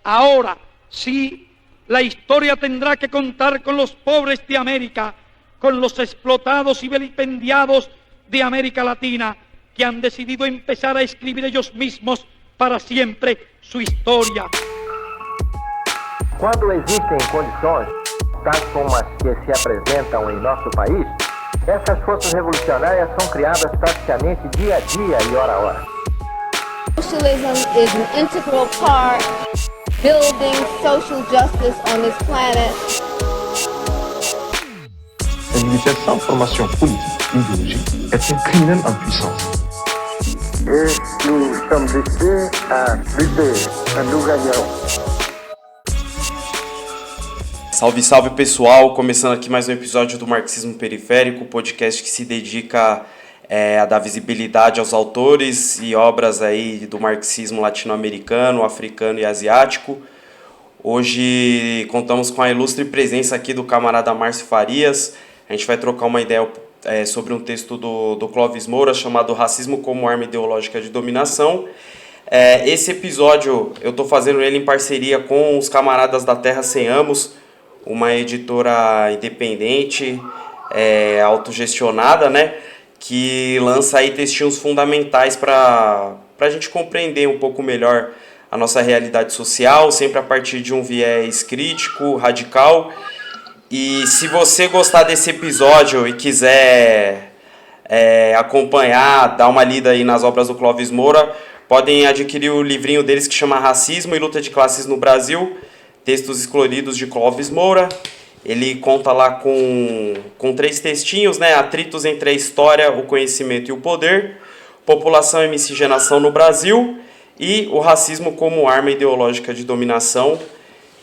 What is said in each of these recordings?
Ahora sí, la historia tendrá que contar con los pobres de América, con los explotados y vilipendiados de América Latina, que han decidido empezar a escribir ellos mismos para siempre su historia. Quando existem condições, tais como as que se apresentam em nosso país, essas forças revolucionárias são criadas praticamente dia a dia e hora a hora. Socialism is an integral part building social justice on this planet. Négliger sans formation politique, idéologique, est un criminel en puissance. Et nous sommes ici à lutter, nous gagnons. Salve, salve pessoal, começando aqui mais um episódio do Marxismo Periférico, podcast que se dedica a dar visibilidade aos autores e obras aí do marxismo latino-americano, africano e asiático. Hoje contamos com a ilustre presença aqui do camarada Márcio Farias. A gente vai trocar uma ideia sobre um texto do Clóvis Moura chamado Racismo como Arma Ideológica de Dominação. Esse episódio eu estou fazendo ele em parceria com os camaradas da Terra Sem Amos, uma editora independente, autogestionada, né, que lança aí textinhos fundamentais para a gente compreender um pouco melhor a nossa realidade social, sempre a partir de um viés crítico, radical. E se você gostar desse episódio e quiser acompanhar, dar uma lida aí nas obras do Clóvis Moura, podem adquirir o livrinho deles que chama Racismo e Luta de Classes no Brasil, Textos Escolhidos de Clóvis Moura. Ele conta lá com 3 textinhos, né? Atritos entre a história, o conhecimento e o poder, População e Miscigenação no Brasil e o racismo como arma ideológica de dominação.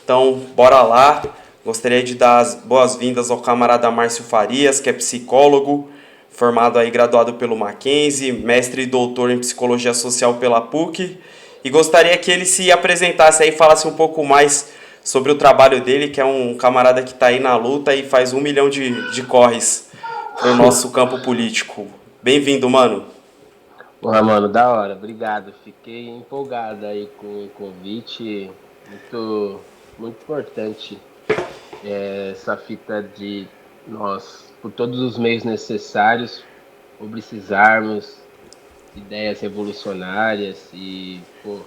Então, bora lá. Gostaria de dar as boas-vindas ao camarada Márcio Farias, que é psicólogo, formado aí, graduado pelo Mackenzie, mestre e doutor em Psicologia Social pela PUC. E gostaria que ele se apresentasse aí, falasse um pouco mais sobre o trabalho dele, que é um camarada que está aí na luta e faz 1 milhão de corres para o nosso campo político. Bem-vindo, mano. Porra, mano, da hora, obrigado. Fiquei empolgado aí com o convite, muito importante essa fita de nós, por todos os meios necessários, publicizarmos ideias revolucionárias e,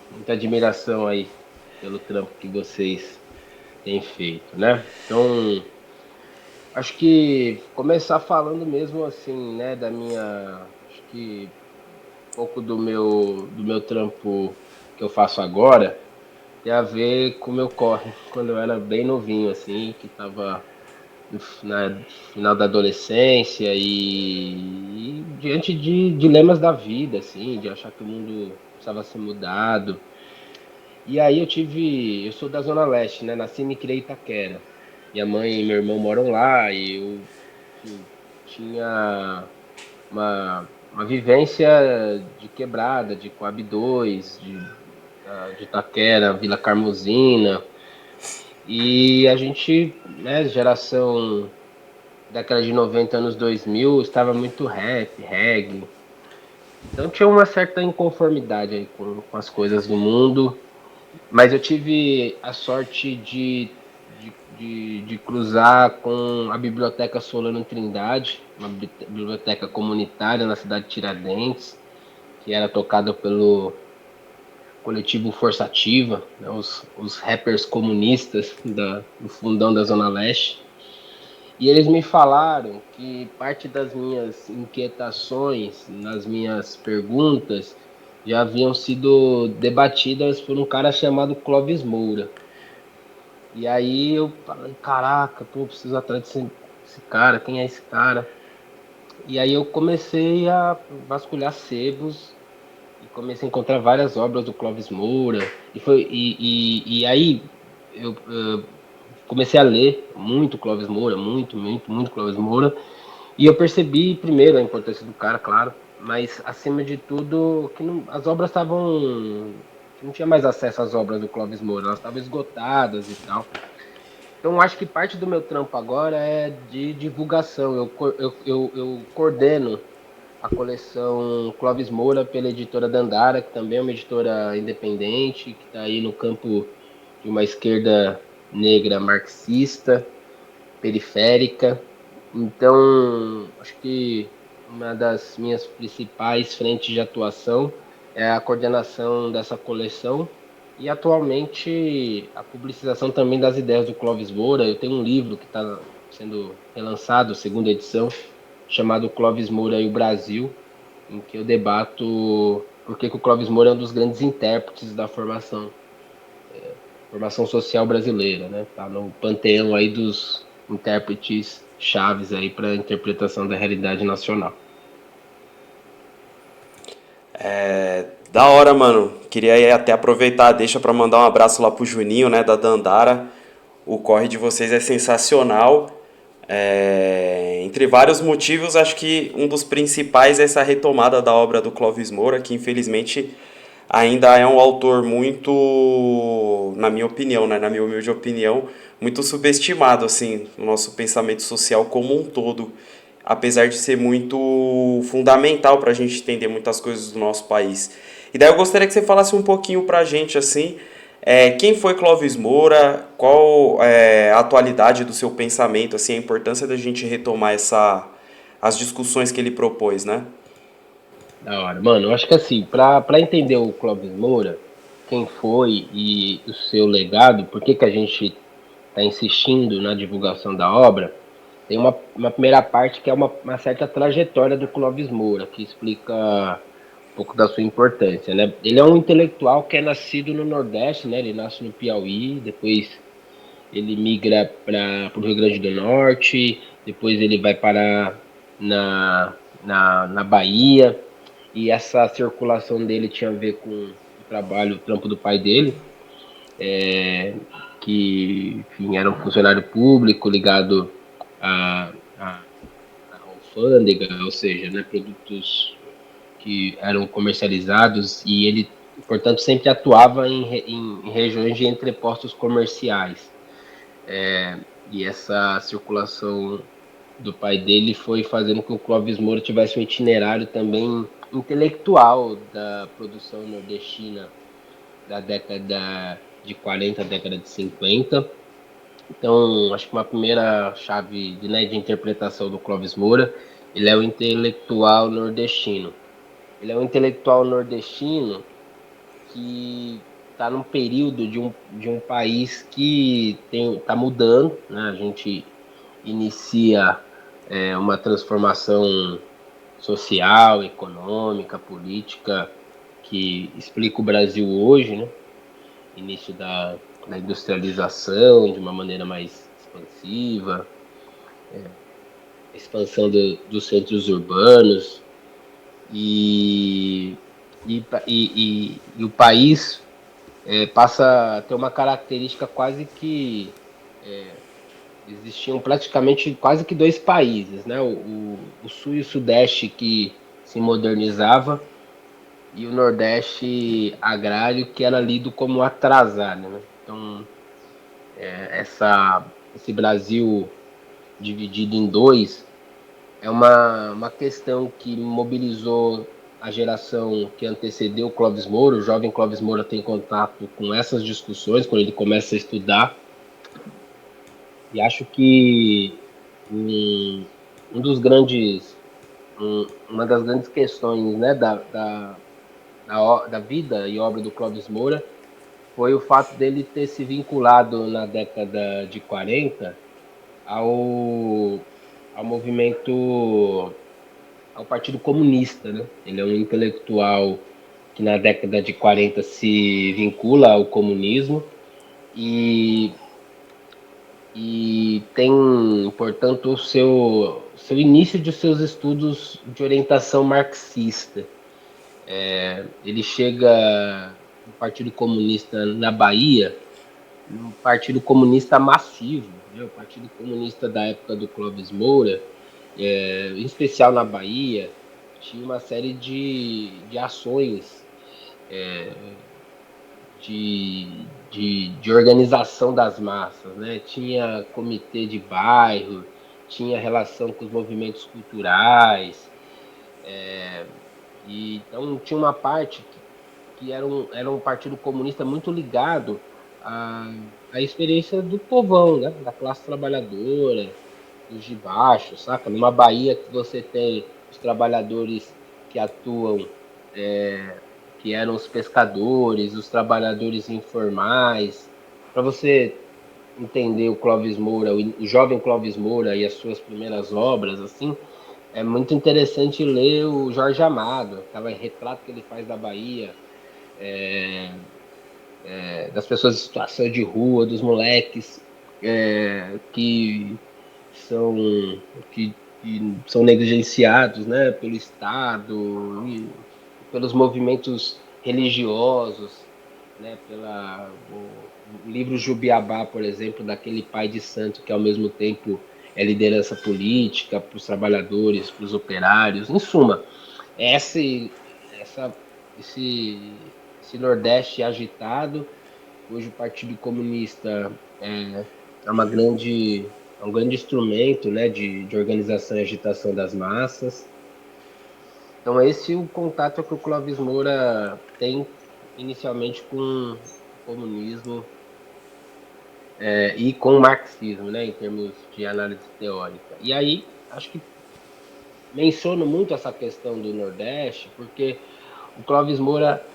muita admiração aí pelo trampo que vocês têm feito, né? Então, acho que começar falando mesmo assim, né, acho que um pouco do meu trampo que eu faço agora tem a ver com o meu corre, quando eu era bem novinho, assim, que tava no final da adolescência e diante de dilemas da vida, assim, de achar que o mundo precisava ser mudado. E aí eu sou da Zona Leste, né? Nasci e me criei em Itaquera. Minha mãe e meu irmão moram lá e eu tinha uma vivência de quebrada, de Coab 2, de Itaquera, Vila Carmozina. E a gente, né, geração década de 90, anos 2000, estava muito rap, reggae. Então tinha uma certa inconformidade aí com as coisas do mundo. Mas eu tive a sorte de cruzar com a Biblioteca Solano Trindade, uma biblioteca comunitária na cidade de Tiradentes, que era tocada pelo coletivo Força Ativa, né, os rappers comunistas do fundão da Zona Leste. E eles me falaram que parte das minhas inquietações, nas minhas perguntas, já haviam sido debatidas por um cara chamado Clóvis Moura. E aí eu falei, caraca, preciso atrás desse cara, quem é esse cara? E aí eu comecei a vasculhar sebos e comecei a encontrar várias obras do Clóvis Moura. E aí eu comecei a ler muito Clóvis Moura, muito Clóvis Moura. E eu percebi primeiro a importância do cara, claro, mas acima de tudo que as obras estavam, não tinha mais acesso às obras do Clóvis Moura, elas estavam esgotadas e tal. Então acho que parte do meu trampo agora é de divulgação. Eu coordeno a coleção Clóvis Moura pela editora Dandara, que também é uma editora independente, que está aí no campo de uma esquerda negra marxista, periférica. Então, acho que uma das minhas principais frentes de atuação é a coordenação dessa coleção e, atualmente, a publicização também das ideias do Clóvis Moura. Eu tenho um livro que está sendo relançado, segunda edição, chamado Clóvis Moura e o Brasil, em que eu debato por que o Clóvis Moura é um dos grandes intérpretes da formação social brasileira, né? Tá no panteão aí dos intérpretes chaves aí para a interpretação da realidade nacional. Da hora, mano. Queria aí até aproveitar, deixa para mandar um abraço lá pro Juninho, né, da Dandara. O corre de vocês é sensacional. Entre vários motivos, acho que um dos principais é essa retomada da obra do Clóvis Moura, que infelizmente ainda é um autor muito, na minha opinião, né, na minha humilde opinião, muito subestimado assim, no nosso pensamento social como um todo, apesar de ser muito fundamental para a gente entender muitas coisas do nosso país. E daí eu gostaria que você falasse um pouquinho para a gente, assim, quem foi Clóvis Moura, qual a atualidade do seu pensamento, assim, a importância da gente retomar as discussões que ele propôs, né? Da hora. Mano, eu acho que assim, para entender o Clóvis Moura, quem foi e o seu legado, por que a gente está insistindo na divulgação da obra, tem uma primeira parte que é uma certa trajetória do Clóvis Moura, que explica um pouco da sua importância, né? Ele é um intelectual que é nascido no Nordeste, né? Ele nasce no Piauí, depois ele migra para o Rio Grande do Norte, depois ele vai parar na Bahia, e essa circulação dele tinha a ver com o trampo do pai dele, que, enfim, era um funcionário público ligado à alfândega, ou seja, né, produtos que eram comercializados, e ele, portanto, sempre atuava em regiões de entrepostos comerciais. E essa circulação do pai dele foi fazendo com que o Clóvis Moura tivesse um itinerário também intelectual da produção nordestina da década de 40, década de 50. Então, acho que uma primeira chave de interpretação do Clóvis Moura, ele é o intelectual nordestino. Ele é um intelectual nordestino que está num período de um país que está mudando, né? A gente inicia uma transformação social, econômica, política, que explica o Brasil hoje, né? Início da industrialização de uma maneira mais expansiva, expansão dos centros urbanos, e o país passa a ter uma característica quase que existiam praticamente quase que dois países, né? O Sul e o Sudeste, que se modernizava, e o Nordeste agrário, que era lido como atrasado, né? Então, esse Brasil dividido em dois é uma questão que mobilizou a geração que antecedeu o Clóvis Moura. O jovem Clóvis Moura tem contato com essas discussões quando ele começa a estudar, e acho que uma das grandes questões, né, da vida e obra do Clóvis Moura foi o fato dele ter se vinculado na década de 40 ao movimento, ao Partido Comunista, né? Ele é um intelectual que na década de 40 se vincula ao comunismo e tem, portanto, o seu início de seus estudos de orientação marxista. Ele chega no Partido Comunista na Bahia, um partido comunista massivo, né? O Partido Comunista da época do Clóvis Moura, em especial na Bahia, tinha uma série de ações de organização das massas, né? Tinha comitê de bairro, tinha relação com os movimentos culturais, e então tinha uma parte que era um partido comunista muito ligado a experiência do povão, né? Da classe trabalhadora, dos de baixo, saca? Numa Bahia que você tem os trabalhadores que atuam, que eram os pescadores, os trabalhadores informais. Para você entender o Clóvis Moura, o jovem Clóvis Moura e as suas primeiras obras, assim, é muito interessante ler o Jorge Amado, aquele retrato que ele faz da Bahia, das pessoas em situação de rua, dos moleques que são que, que são negligenciados, né, pelo Estado e pelos movimentos religiosos, né, o livro Jubiabá, por exemplo, daquele pai de santo que ao mesmo tempo é liderança política para os trabalhadores, para os operários, em suma, esse, essa, esse Nordeste agitado, hoje o Partido Comunista é um grande instrumento, né, de organização e agitação das massas. Então esse é o contato que o Clóvis Moura tem inicialmente com o comunismo e com o marxismo, né, em termos de análise teórica. E aí, acho que menciono muito essa questão do Nordeste, porque o Clóvis Moura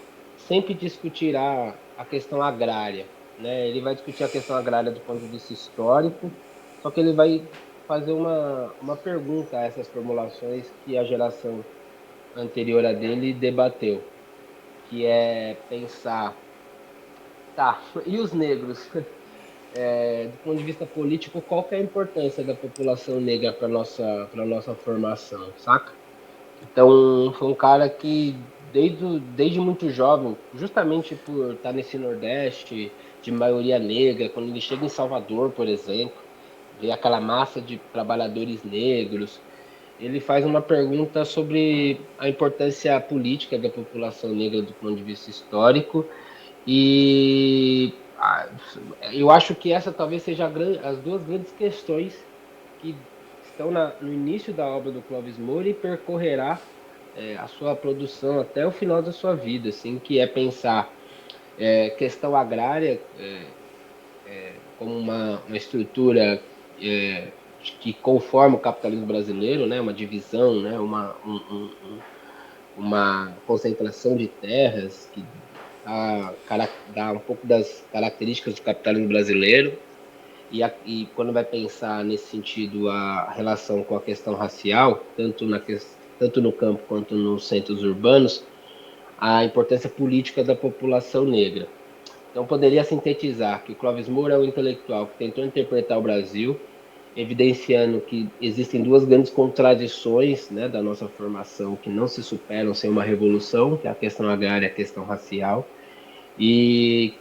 sempre discutirá a questão agrária, né? Ele vai discutir a questão agrária do ponto de vista histórico, só que ele vai fazer uma pergunta a essas formulações que a geração anterior a dele debateu, que é pensar, tá, e os negros? Do ponto de vista político, qual que é a importância da população negra para nossa formação, saca? Então, foi um cara que, desde muito jovem, justamente por estar nesse Nordeste de maioria negra, quando ele chega em Salvador, por exemplo, vê aquela massa de trabalhadores negros, ele faz uma pergunta sobre a importância política da população negra do ponto de vista histórico e eu acho que essa talvez seja as duas grandes questões que estão no início da obra do Clóvis Moura e percorrerá a sua produção até o final da sua vida, assim, que é pensar questão agrária como uma estrutura que conforma o capitalismo brasileiro, né, uma divisão, né, uma concentração de terras que dá um pouco das características do capitalismo brasileiro e quando vai pensar nesse sentido a relação com a questão racial, tanto no campo quanto nos centros urbanos, a importância política da população negra. Então poderia sintetizar que o Clóvis Moura é um intelectual que tentou interpretar o Brasil, evidenciando que existem duas grandes contradições, né, da nossa formação que não se superam sem uma revolução, que é a questão agrária e a questão racial, e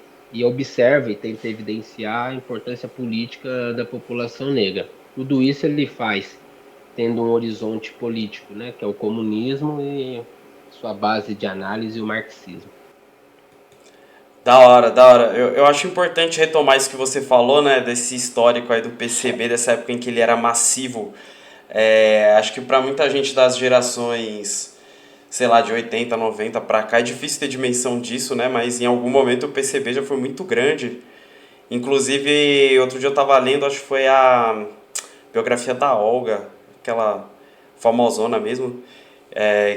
observa e tenta evidenciar a importância política da população negra. Tudo isso ele faz tendo um horizonte político, né, que é o comunismo e sua base de análise, o marxismo. Da hora, da hora. Eu acho importante retomar isso que você falou, né, desse histórico aí do PCB, dessa época em que ele era massivo. Acho que para muita gente das gerações, sei lá, de 80, 90 para cá, é difícil ter dimensão disso, né, mas em algum momento o PCB já foi muito grande. Inclusive, outro dia eu tava lendo, acho que foi a biografia da Olga, aquela famosona mesmo,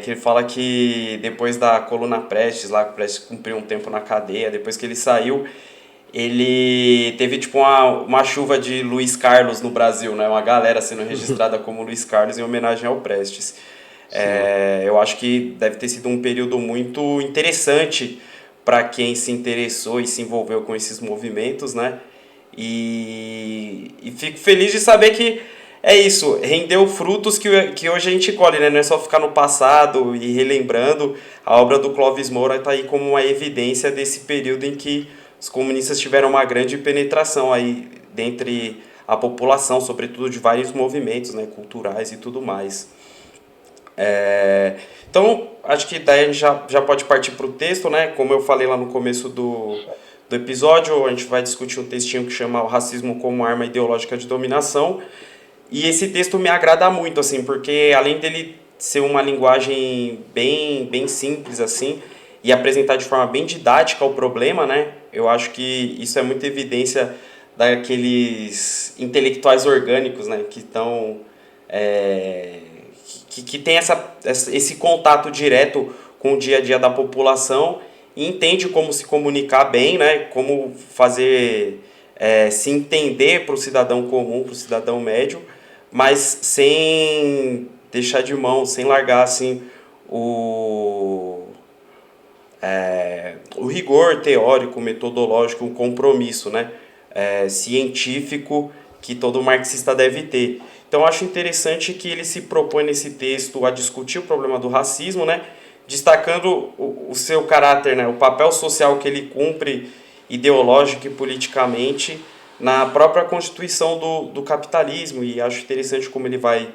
que ele fala que depois da coluna Prestes, lá que o Prestes cumpriu um tempo na cadeia, depois que ele saiu, ele teve tipo uma chuva de Luiz Carlos no Brasil, né? Uma galera sendo registrada como Luiz Carlos em homenagem ao Prestes. Eu acho que deve ter sido um período muito interessante para quem se interessou e se envolveu com esses movimentos, né? E fico feliz de saber que é isso, rendeu frutos que hoje a gente colhe, né? Não é só ficar no passado e relembrando. A obra do Clóvis Moura está aí como uma evidência desse período em que os comunistas tiveram uma grande penetração aí dentre a população, sobretudo de vários movimentos, né, culturais e tudo mais. Então, acho que daí a gente já pode partir para o texto, né? Como eu falei lá no começo do episódio, a gente vai discutir um textinho que chama O Racismo como Arma Ideológica de Dominação. E esse texto me agrada muito, assim, porque além dele ser uma linguagem bem simples, assim, e apresentar de forma bem didática o problema, né? Eu acho que isso é muita evidência daqueles intelectuais orgânicos, né, que estão que tem esse contato direto com o dia a dia da população e entende como se comunicar bem, né, como fazer se entender para o cidadão comum, para o cidadão médio, mas sem deixar de mão, sem largar assim o rigor teórico, metodológico, o compromisso, né, científico que todo marxista deve ter. Então, acho interessante que ele se propõe nesse texto a discutir o problema do racismo, né, destacando o seu caráter, né, o papel social que ele cumpre ideológico e politicamente na própria constituição do capitalismo. E acho interessante como ele vai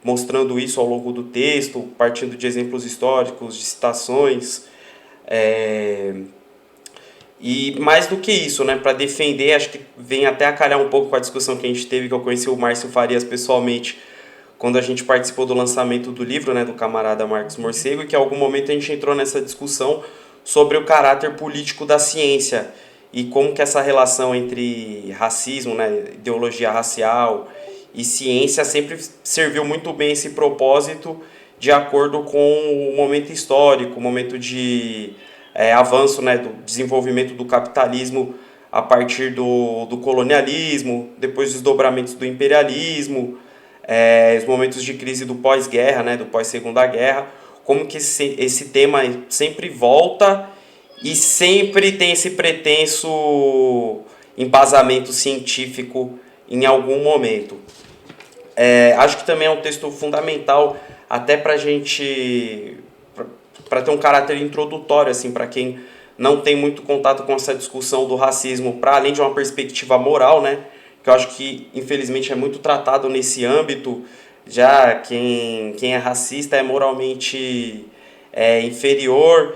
mostrando isso ao longo do texto, partindo de exemplos históricos, de citações. E mais do que isso, né, para defender, acho que vem até a calhar um pouco com a discussão que a gente teve, que eu conheci o Márcio Farias pessoalmente, quando a gente participou do lançamento do livro, né, do camarada Marcos Morcego, e que em algum momento a gente entrou nessa discussão sobre o caráter político da ciência e como que essa relação entre racismo, né, ideologia racial e ciência sempre serviu muito bem esse propósito de acordo com o momento histórico, o momento de avanço, né, do desenvolvimento do capitalismo a partir do colonialismo, depois dos desdobramentos do imperialismo, os momentos de crise do pós-guerra, né, do pós-segunda guerra, como que esse tema sempre volta e sempre tem esse pretenso embasamento científico em algum momento. Acho que também é um texto fundamental até para a gente, para ter um caráter introdutório, assim, para quem não tem muito contato com essa discussão do racismo, para além de uma perspectiva moral, né, que eu acho que infelizmente é muito tratado nesse âmbito, já quem é racista é moralmente inferior,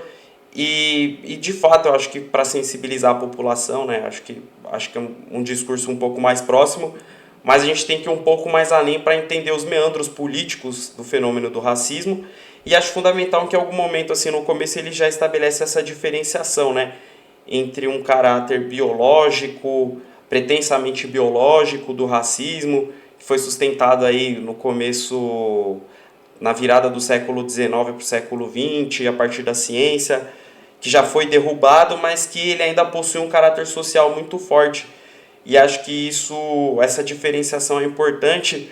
e de fato eu acho que para sensibilizar a população, né, acho que é um discurso um pouco mais próximo, mas a gente tem que ir um pouco mais além para entender os meandros políticos do fenômeno do racismo, e acho fundamental que em algum momento, assim, no começo ele já estabelece essa diferenciação, né, entre um caráter biológico, pretensamente biológico do racismo, que foi sustentado aí no começo, na virada do século XIX para o século XX, a partir da ciência, que já foi derrubado, mas que ele ainda possui um caráter social muito forte. E acho que essa diferenciação é importante,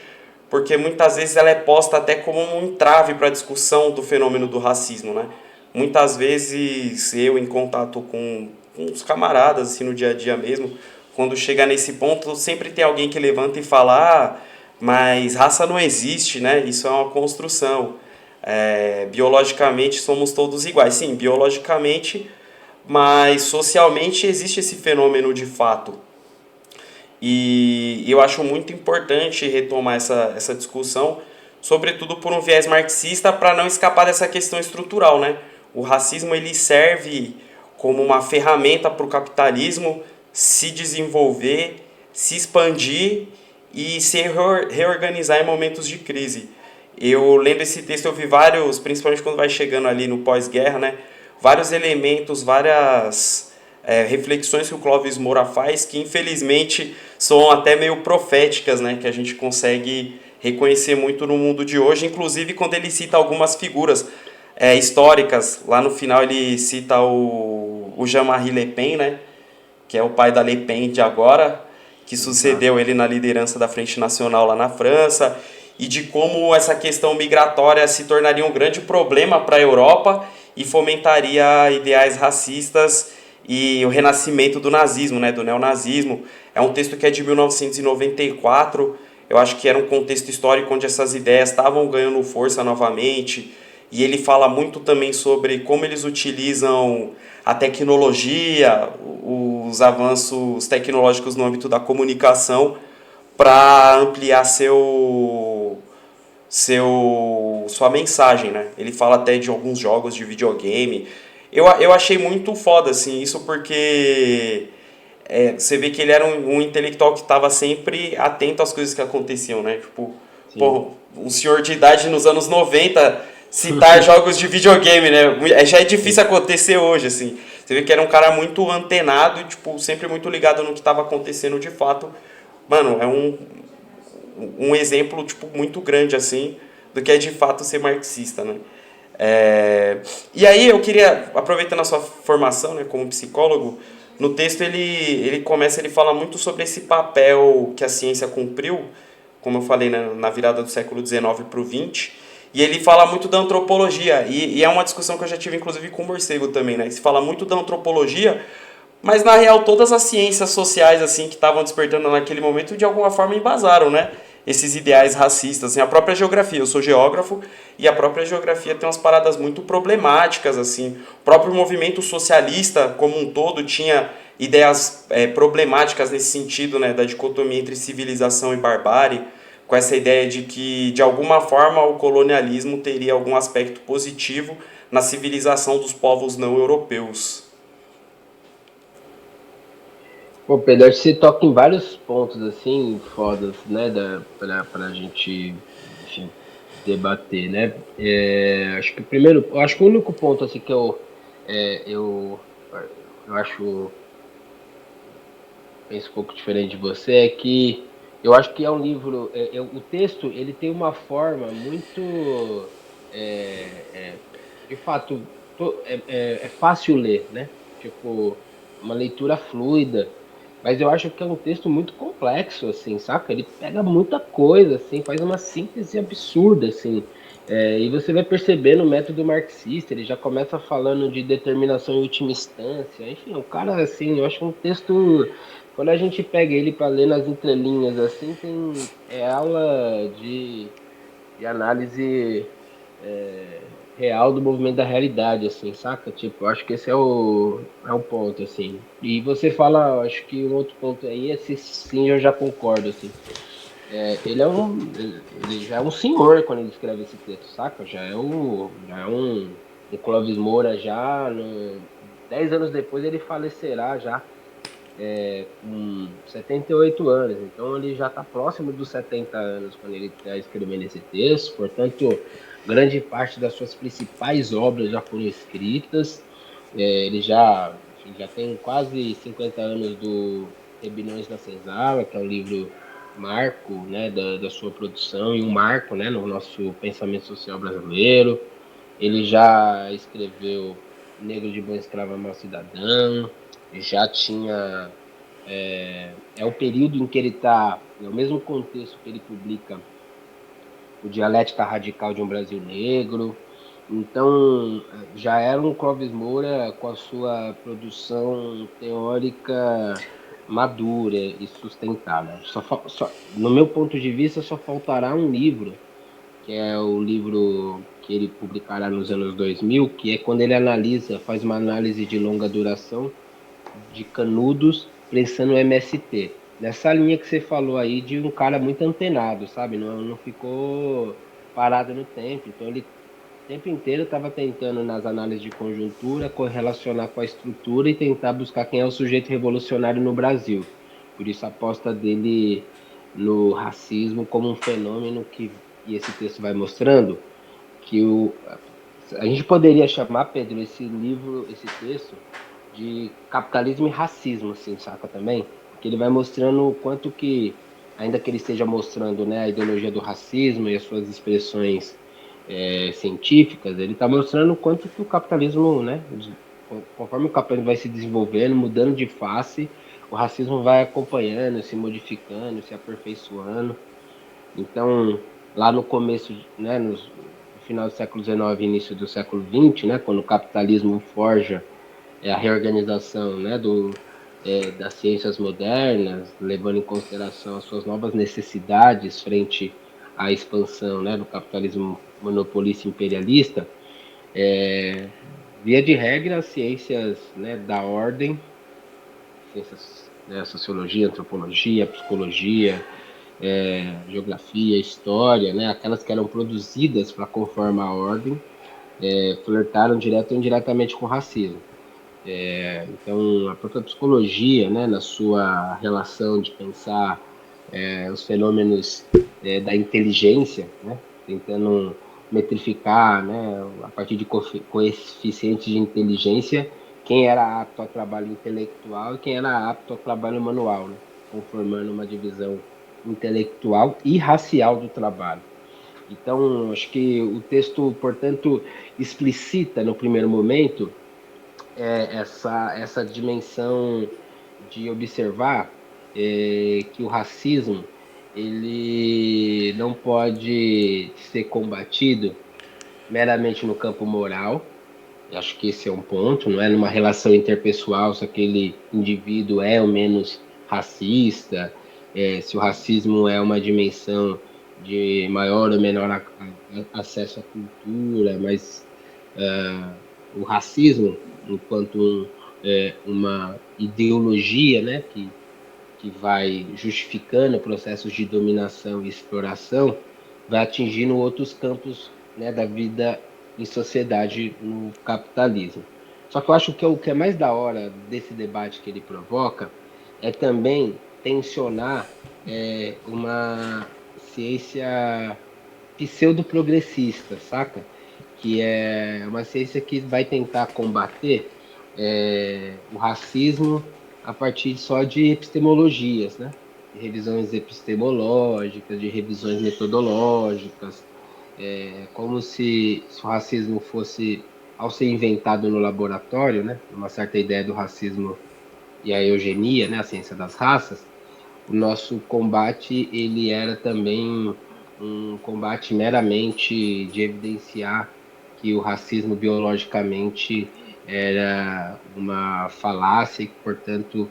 porque muitas vezes ela é posta até como um entrave para a discussão do fenômeno do racismo, né? Muitas vezes eu, em contato com os camaradas, assim, no dia a dia mesmo, quando chega nesse ponto, sempre tem alguém que levanta e fala: mas raça não existe, né? Isso é uma construção. Biologicamente somos todos iguais. Sim, biologicamente, mas socialmente existe esse fenômeno de fato. E eu acho muito importante retomar essa discussão, sobretudo por um viés marxista, para não escapar dessa questão estrutural, né? O racismo ele serve como uma ferramenta para o capitalismo se desenvolver, se expandir e se reorganizar em momentos de crise. Eu, lendo esse texto, eu vi vários, principalmente quando vai chegando ali no pós-guerra, né? Vários elementos, várias reflexões que o Clóvis Moura faz, que infelizmente são até meio proféticas, né, que a gente consegue reconhecer muito no mundo de hoje, inclusive quando ele cita algumas figuras históricas. Lá no final ele cita o Jean-Marie Le Pen, né, que é o pai da Le Pen de agora, que sucedeu ele na liderança da Frente Nacional lá na França, e de como essa questão migratória se tornaria um grande problema para a Europa e fomentaria ideais racistas e o renascimento do nazismo, né, do neonazismo. É um texto que é de 1994, eu acho que era um contexto histórico onde essas ideias estavam ganhando força novamente, e ele fala muito também sobre como eles utilizam a tecnologia, os avanços tecnológicos no âmbito da comunicação para ampliar sua mensagem, né? Ele fala até de alguns jogos de videogame. Eu achei muito foda, assim, isso porque você vê que ele era um intelectual que estava sempre atento às coisas que aconteciam, né? Tipo, um senhor de idade nos anos 90 citar jogos de videogame, né? Já é difícil acontecer hoje, assim. Você vê que era um cara muito antenado e, tipo, sempre muito ligado no que estava acontecendo de fato. Mano, é um exemplo, tipo, muito grande, assim, do que é de fato ser marxista, né? E aí eu queria, aproveitando a sua formação, né, como psicólogo, no texto ele fala muito sobre esse papel que a ciência cumpriu, como eu falei, né, na virada do século XIX para o XX, e ele fala muito da antropologia, e é uma discussão que eu já tive inclusive com o Morcego também, né, se fala muito da antropologia, mas na real todas as ciências sociais assim que estavam despertando naquele momento de alguma forma embasaram, né, esses ideais racistas, assim, a própria geografia, eu sou geógrafo e a própria geografia tem umas paradas muito problemáticas, assim, o próprio movimento socialista como um todo tinha ideias problemáticas nesse sentido, né, da dicotomia entre civilização e barbárie, com essa ideia de que de alguma forma o colonialismo teria algum aspecto positivo na civilização dos povos não europeus. Pô, Pedro, acho que você toca em vários pontos, assim, fodas, né, pra gente, enfim, debater, né? Acho que acho que o único ponto, assim, que eu acho, penso um pouco diferente de você, é que eu acho que é um livro, o texto, ele tem uma forma muito, de fato, é fácil ler, né? Tipo, uma leitura fluida. Mas eu acho que é um texto muito complexo, assim, saca? Ele pega muita coisa, assim, faz uma síntese absurda, assim. E você vai percebendo o método marxista, ele já começa falando de determinação em última instância. Enfim, o cara, assim, eu acho um texto... Quando a gente pega ele para ler nas entrelinhas, assim, aula de análise real do movimento da realidade, assim, saca? Tipo, acho que esse é o ponto, assim. E você fala, acho que um outro ponto aí, esse sim eu já concordo, assim. Ele já é um senhor quando ele escreve esse texto, saca? Já é um Clóvis Moura já, 10 anos depois ele falecerá já, com 78 anos. Então ele já está próximo dos 70 anos quando ele está escrevendo esse texto, portanto... Grande parte das suas principais obras já foram escritas. Ele já tem quase 50 anos do Rebeliões na Senzala, que é um livro marco, né, da sua produção e um marco, né, no nosso pensamento social brasileiro. Ele já escreveu Negro de Bom Escravo a Mau Cidadão, já tinha... É o período em que ele está, no mesmo contexto que ele publica o Dialética Radical de um Brasil Negro. Então, já era um Clóvis Moura com a sua produção teórica madura e sustentada. No meu ponto de vista, só faltará um livro, que é o livro que ele publicará nos anos 2000, que é quando ele faz uma análise de longa duração de Canudos pensando no MST. Nessa linha que você falou aí de um cara muito antenado, sabe? Não ficou parado no tempo. Então ele o tempo inteiro estava tentando, nas análises de conjuntura, correlacionar com a estrutura e tentar buscar quem é o sujeito revolucionário no Brasil. Por isso a aposta dele no racismo como um fenômeno e esse texto vai mostrando que a gente poderia chamar, Pedro, esse texto de capitalismo e racismo, assim, saca também? Que ele vai mostrando o quanto que, ainda que ele esteja mostrando, né, a ideologia do racismo e as suas expressões científicas, ele está mostrando o quanto que o capitalismo, né, conforme o capitalismo vai se desenvolvendo, mudando de face, o racismo vai acompanhando, se modificando, se aperfeiçoando. Então, lá no começo, né, no final do século XIX e início do século XX, né, quando o capitalismo forja a reorganização, né, das ciências modernas, levando em consideração as suas novas necessidades frente à expansão, né, do capitalismo monopolista imperialista, via de regra, as ciências, né, da ordem, ciências, né, sociologia, antropologia, psicologia, geografia, história, né, aquelas que eram produzidas para conformar a ordem, flertaram direto ou indiretamente com o racismo. Então, a própria psicologia, né, na sua relação de pensar os fenômenos da inteligência, né, tentando metrificar, né, a partir de coeficientes de inteligência quem era apto ao trabalho intelectual e quem era apto ao trabalho manual, né? Conformando uma divisão intelectual e racial do trabalho. Então, acho que o texto, portanto, explicita no primeiro momento essa dimensão de observar que o racismo ele não pode ser combatido meramente no campo moral. Acho que esse é um ponto, não é numa relação interpessoal se aquele indivíduo é ou menos racista, se o racismo é uma dimensão de maior ou menor acesso à cultura, mas o racismo, enquanto uma ideologia, né, que vai justificando processos de dominação e exploração, vai atingindo outros campos, né, da vida em sociedade no capitalismo. Só que eu acho que o que é mais da hora desse debate que ele provoca é também tensionar uma ciência pseudo-progressista, saca? Que é uma ciência que vai tentar combater o racismo a partir só de epistemologias, né? De revisões epistemológicas, de revisões metodológicas, como se o racismo fosse, ao ser inventado no laboratório, né? Uma certa ideia do racismo e a eugenia, né? A ciência das raças, o nosso combate ele era também um combate meramente de evidenciar que o racismo biologicamente era uma falácia e que, portanto,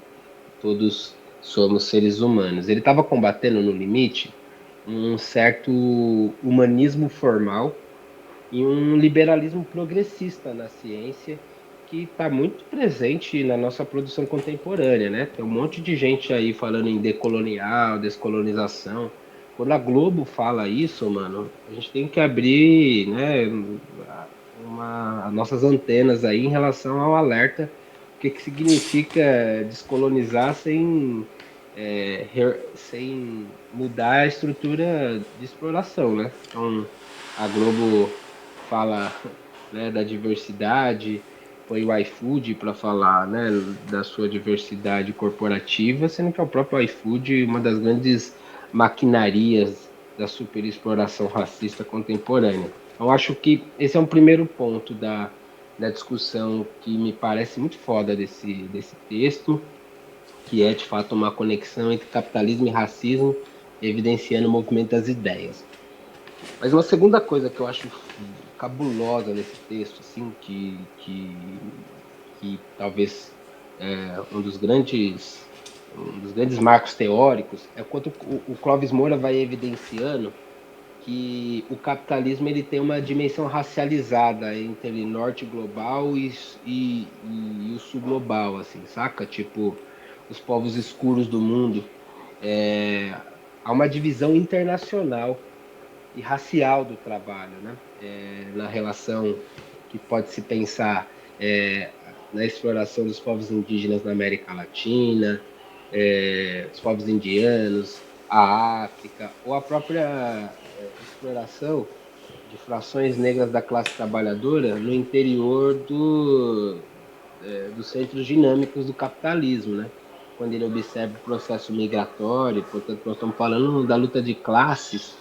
todos somos seres humanos. Ele estava combatendo, no limite, um certo humanismo formal e um liberalismo progressista na ciência que está muito presente na nossa produção contemporânea, né? Tem um monte de gente aí falando em decolonial, descolonização. Quando a Globo fala isso, mano, a gente tem que abrir, né, as nossas antenas aí em relação ao alerta, o que significa descolonizar sem mudar a estrutura de exploração, né? Então, a Globo fala, né, da diversidade, põe o iFood para falar, né, da sua diversidade corporativa, sendo que é o próprio iFood uma das grandes maquinarias da superexploração racista contemporânea. Eu acho que esse é um primeiro ponto da discussão que me parece muito foda desse texto, que é, de fato, uma conexão entre capitalismo e racismo, evidenciando o movimento das ideias. Mas uma segunda coisa que eu acho cabulosa nesse texto, assim, que talvez um dos grandes marcos teóricos, é quando o Clóvis Moura vai evidenciando que o capitalismo ele tem uma dimensão racializada entre norte global e o sul global, assim, saca? Tipo, os povos escuros do mundo. Há uma divisão internacional e racial do trabalho, né? Na relação que pode se pensar na exploração dos povos indígenas na América Latina, os povos indianos, a África, ou a própria exploração de frações negras da classe trabalhadora no interior dos centros dinâmicos do capitalismo, né? Quando ele observa o processo migratório, portanto, nós estamos falando da luta de classes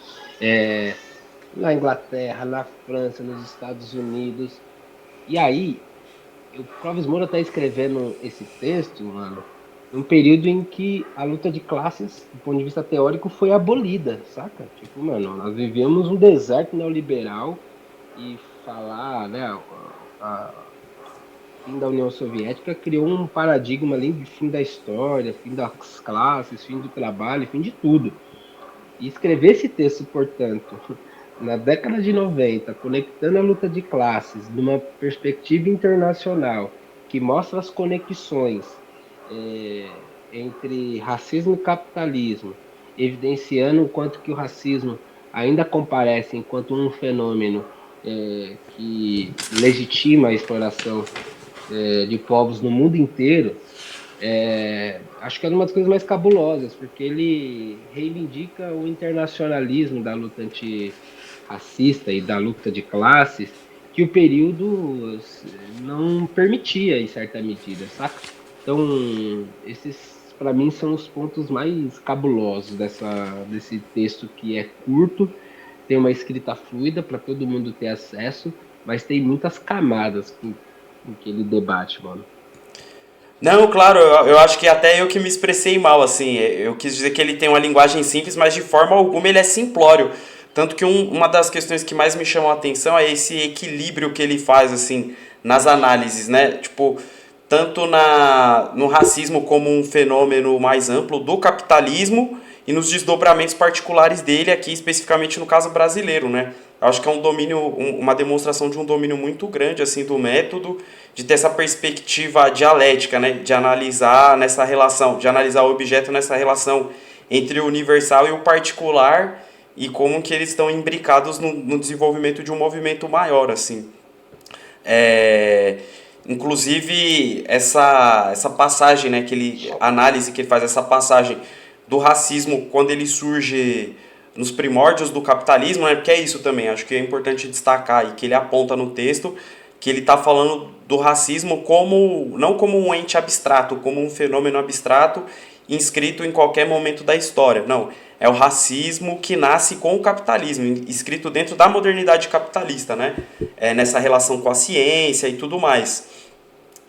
na Inglaterra, na França, nos Estados Unidos. E aí, o Clóvis Moura está escrevendo esse texto, mano, num período em que a luta de classes, do ponto de vista teórico, foi abolida, saca? Tipo, mano, nós vivíamos um deserto neoliberal e falar, né, fim da União Soviética criou um paradigma ali de fim da história, fim das classes, fim do trabalho, fim de tudo. E escrever esse texto, portanto, na década de 90, conectando a luta de classes numa perspectiva internacional que mostra as conexões entre racismo e capitalismo, evidenciando o quanto que o racismo ainda comparece enquanto um fenômeno que legitima a exploração de povos no mundo inteiro, acho que é uma das coisas mais cabulosas, porque ele reivindica o internacionalismo da luta antirracista e da luta de classes que o período não permitia em certa medida, saca? Então, esses para mim são os pontos mais cabulosos desse texto, que é curto, tem uma escrita fluida para todo mundo ter acesso, mas tem muitas camadas com que ele debate, mano. Não, claro, eu acho que até eu que me expressei mal, assim, eu quis dizer que ele tem uma linguagem simples, mas de forma alguma ele é simplório. Tanto que uma das questões que mais me chamou a atenção é esse equilíbrio que ele faz, assim, nas análises, né? Tipo, tanto no racismo como um fenômeno mais amplo do capitalismo e nos desdobramentos particulares dele aqui, especificamente no caso brasileiro, né? Eu acho que é um domínio, uma demonstração de um domínio muito grande, assim, do método, de ter essa perspectiva dialética, né? De analisar nessa relação, de analisar o objeto nessa relação entre o universal e o particular, e como que eles estão imbricados no desenvolvimento de um movimento maior, assim. Inclusive, essa passagem, né, a análise que ele faz, essa passagem do racismo, quando ele surge nos primórdios do capitalismo, né, porque é isso também, acho que é importante destacar, e que ele aponta no texto, que ele está falando do racismo não como um ente abstrato, como um fenômeno abstrato inscrito em qualquer momento da história. Não, é o racismo que nasce com o capitalismo, inscrito dentro da modernidade capitalista, né? Nessa relação com a ciência e tudo mais.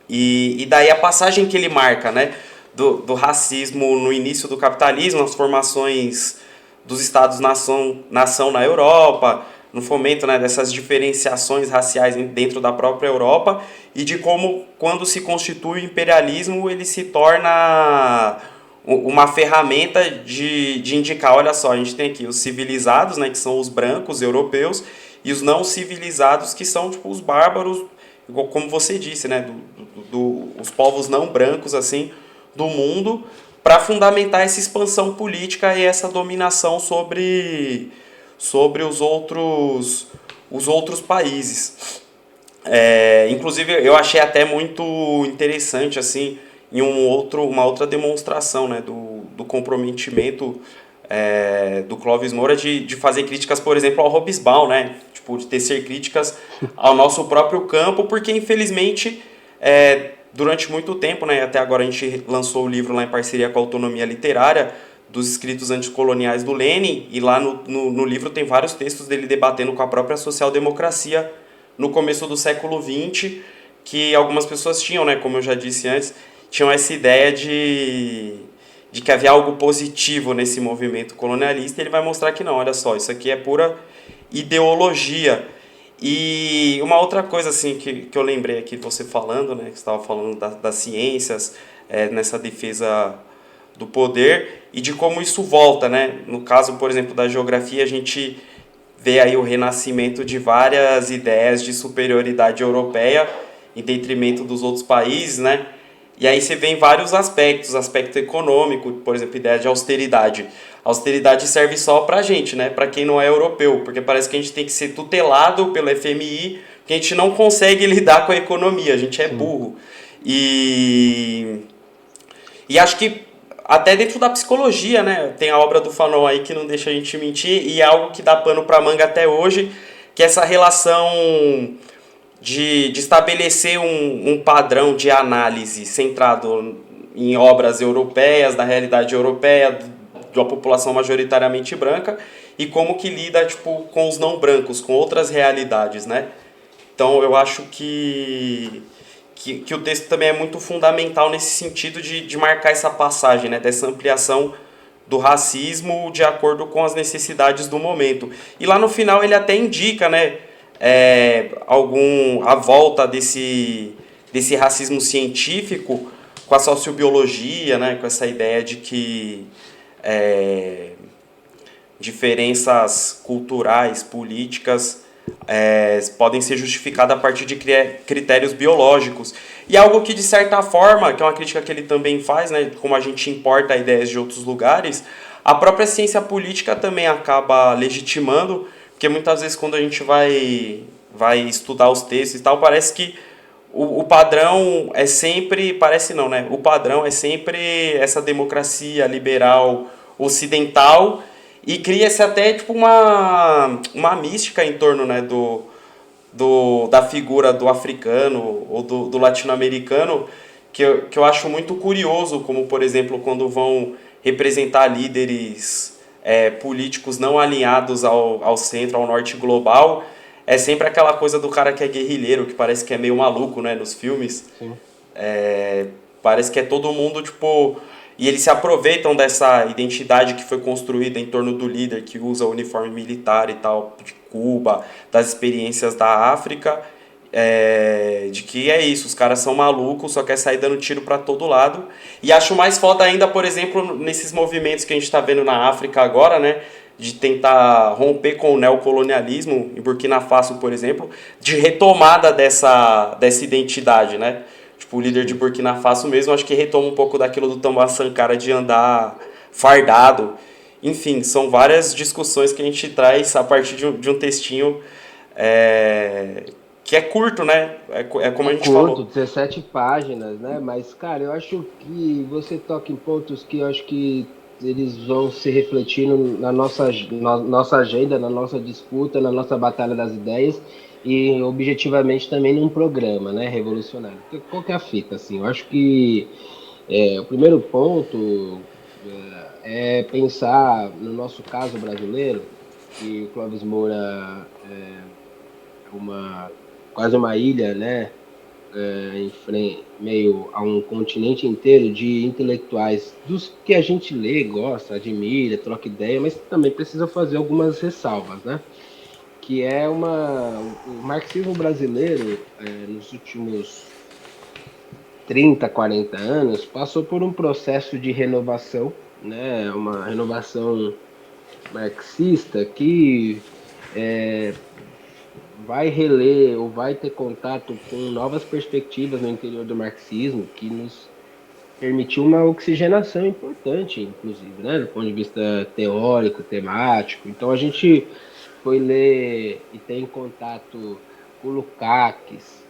E daí a passagem que ele marca, né, do racismo no início do capitalismo, as formações dos Estados-nação na Europa, no fomento, né, dessas diferenciações raciais dentro da própria Europa, e de como, quando se constitui o imperialismo, ele se torna uma ferramenta de indicar, olha só, a gente tem aqui os civilizados, né, que são os brancos europeus, e os não civilizados, que são tipo os bárbaros, como você disse, né, os povos não brancos assim do mundo, para fundamentar essa expansão política e essa dominação sobre os outros países. Inclusive, eu achei até muito interessante, assim, em uma outra demonstração, né, do comprometimento do Clóvis Moura de fazer críticas, por exemplo, ao Hobsbawm, né, tipo, de tecer críticas ao nosso próprio campo, porque, infelizmente, durante muito tempo, né, até agora a gente lançou o livro lá em parceria com a Autonomia Literária, dos escritos anticoloniais do Lenin, e lá no livro tem vários textos dele debatendo com a própria social-democracia no começo do século XX, que algumas pessoas tinham, né, como eu já disse antes, tinham essa ideia de que havia algo positivo nesse movimento colonialista, e ele vai mostrar que não, olha só, isso aqui é pura ideologia. E uma outra coisa assim que eu lembrei aqui de você falando, né, que você estava falando das ciências, nessa defesa do poder, e de como isso volta, né? No caso, por exemplo, da geografia, a gente vê aí o renascimento de várias ideias de superioridade europeia em detrimento dos outros países, né? E aí você vê em vários aspectos, aspecto econômico, por exemplo, ideia de austeridade. A austeridade serve só pra gente, né? Para quem não é europeu, porque parece que a gente tem que ser tutelado pelo FMI, que a gente não consegue lidar com a economia, a gente é burro. E acho que até dentro da psicologia, né? Tem a obra do Fanon aí que não deixa a gente mentir, e é algo que dá pano pra manga até hoje, que é essa relação de estabelecer um padrão de análise centrado em obras europeias, da realidade europeia, de uma população majoritariamente branca, e como que lida, tipo, com os não brancos, com outras realidades, né? Então eu acho que o texto também é muito fundamental nesse sentido de marcar essa passagem, né, dessa ampliação do racismo de acordo com as necessidades do momento. E lá no final ele até indica, né, a volta desse racismo científico com a sociobiologia, né, com essa ideia de que diferenças culturais, políticas, podem ser justificadas a partir de critérios biológicos. E algo que, de certa forma, que é uma crítica que ele também faz, né, como a gente importa ideias de outros lugares, a própria ciência política também acaba legitimando, porque muitas vezes quando a gente vai estudar os textos e tal, parece que o padrão é sempre, parece não, né? O padrão é sempre essa democracia liberal ocidental, e cria-se até tipo uma mística em torno, né, da figura do africano ou do latino-americano, que eu acho muito curioso, como, por exemplo, quando vão representar líderes políticos não alinhados ao centro, ao norte global, é sempre aquela coisa do cara que é guerrilheiro, que parece que é meio maluco, né, nos filmes. Sim. Parece que é todo mundo, tipo... E eles se aproveitam dessa identidade que foi construída em torno do líder, que usa o uniforme militar e tal, de Cuba, das experiências da África, de que é isso, os caras são malucos, só quer sair dando tiro pra todo lado. E acho mais foda ainda, por exemplo, nesses movimentos que a gente tá vendo na África agora, né, de tentar romper com o neocolonialismo, em Burkina Faso, por exemplo, de retomada dessa identidade, né? Tipo, o líder de Burkina Faso mesmo, acho que retoma um pouco daquilo do Thomas Sankara de andar fardado. Enfim, são várias discussões que a gente traz a partir de um textinho que é curto, né? É como a gente curto, falou. 17 páginas, né? Mas, cara, eu acho que você toca em pontos que eu acho que eles vão se refletindo na nossa agenda, na nossa disputa, na nossa batalha das ideias e objetivamente também num programa, né, revolucionário. Qual que é a fita, assim? Eu acho que o primeiro ponto é pensar, no nosso caso brasileiro, que o Clóvis Moura quase uma ilha, né, meio a um continente inteiro de intelectuais dos que a gente lê, gosta, admira, troca ideia, mas também precisa fazer algumas ressalvas, né? Que é o marxismo brasileiro, nos últimos 30, 40 anos, passou por um processo de renovação, né? Uma renovação marxista que vai reler ou vai ter contato com novas perspectivas no interior do marxismo, que nos permitiu uma oxigenação importante, inclusive, né, do ponto de vista teórico, temático. Então a gente foi ler e tem contato com Lukács,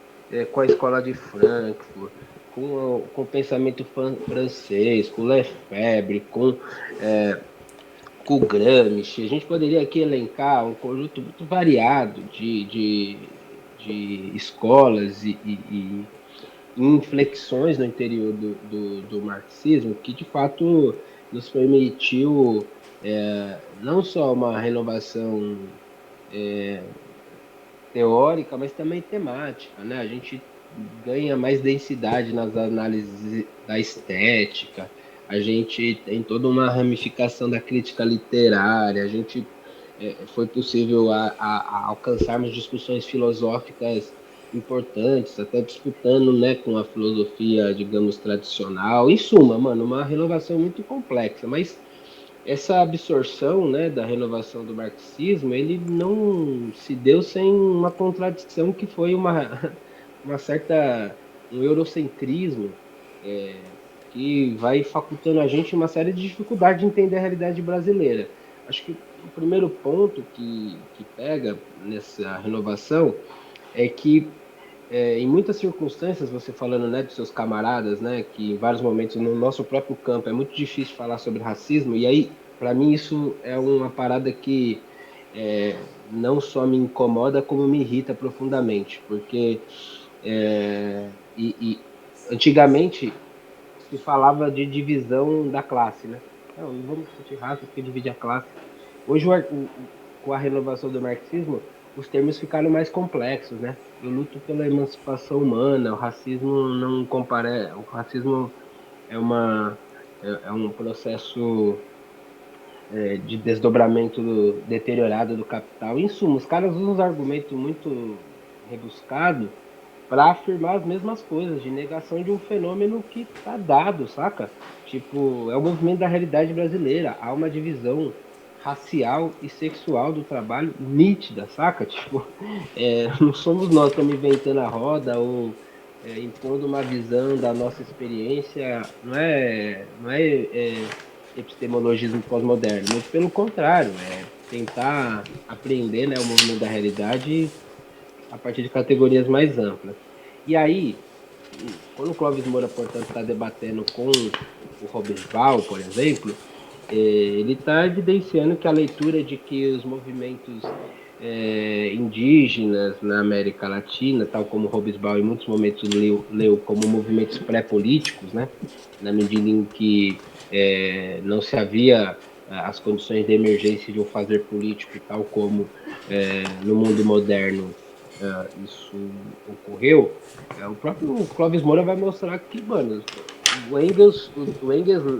com a escola de Frankfurt, com o pensamento francês, com Lefebvre, com o Gramsci. A gente poderia aqui elencar um conjunto muito variado de escolas e inflexões no interior do marxismo que, de fato, nos permitiu não só uma renovação teórica, mas também temática, né? A gente ganha mais densidade nas análises da estética, a gente tem toda uma ramificação da crítica literária, a gente foi possível a alcançarmos discussões filosóficas importantes, até disputando, né, com a filosofia, digamos, tradicional. Em suma, mano, uma renovação muito complexa, mas essa absorção, né, da renovação do marxismo, ele não se deu sem uma contradição que foi um eurocentrismo que vai facultando a gente uma série de dificuldades de entender a realidade brasileira. Acho que o primeiro ponto que pega nessa renovação é que em muitas circunstâncias, você falando, né, dos seus camaradas, né, que em vários momentos no nosso próprio campo é muito difícil falar sobre racismo, e aí, para mim, isso é uma parada que não só me incomoda, como me irrita profundamente, porque antigamente se falava de divisão da classe, né? Não vamos discutir raça porque divide a classe. Hoje, com a renovação do marxismo, os termos ficaram mais complexos, né? Eu luto pela emancipação humana, o racismo não compara, o racismo é um processo de desdobramento deteriorado do capital. Em suma, os caras usam uns argumentos muito rebuscados para afirmar as mesmas coisas, de negação de um fenômeno que tá dado, saca? Tipo, é o movimento da realidade brasileira, há uma divisão racial e sexual do trabalho nítida, saca? Tipo, não somos nós que estamos inventando a roda ou impondo uma visão da nossa experiência, não é epistemologismo pós-moderno, muito pelo contrário, é tentar aprender, né, o movimento da realidade a partir de categorias mais amplas. E aí, quando o Clóvis Moura, portanto, está debatendo com o Robesbal, por exemplo, ele está evidenciando que a leitura de que os movimentos indígenas na América Latina, tal como Hobsbawm em muitos momentos leu como movimentos pré-políticos, né? Na medida em que não se havia as condições de emergência de um fazer político, tal como no mundo moderno isso ocorreu. O próprio Clóvis Moura vai mostrar que, mano, o Engels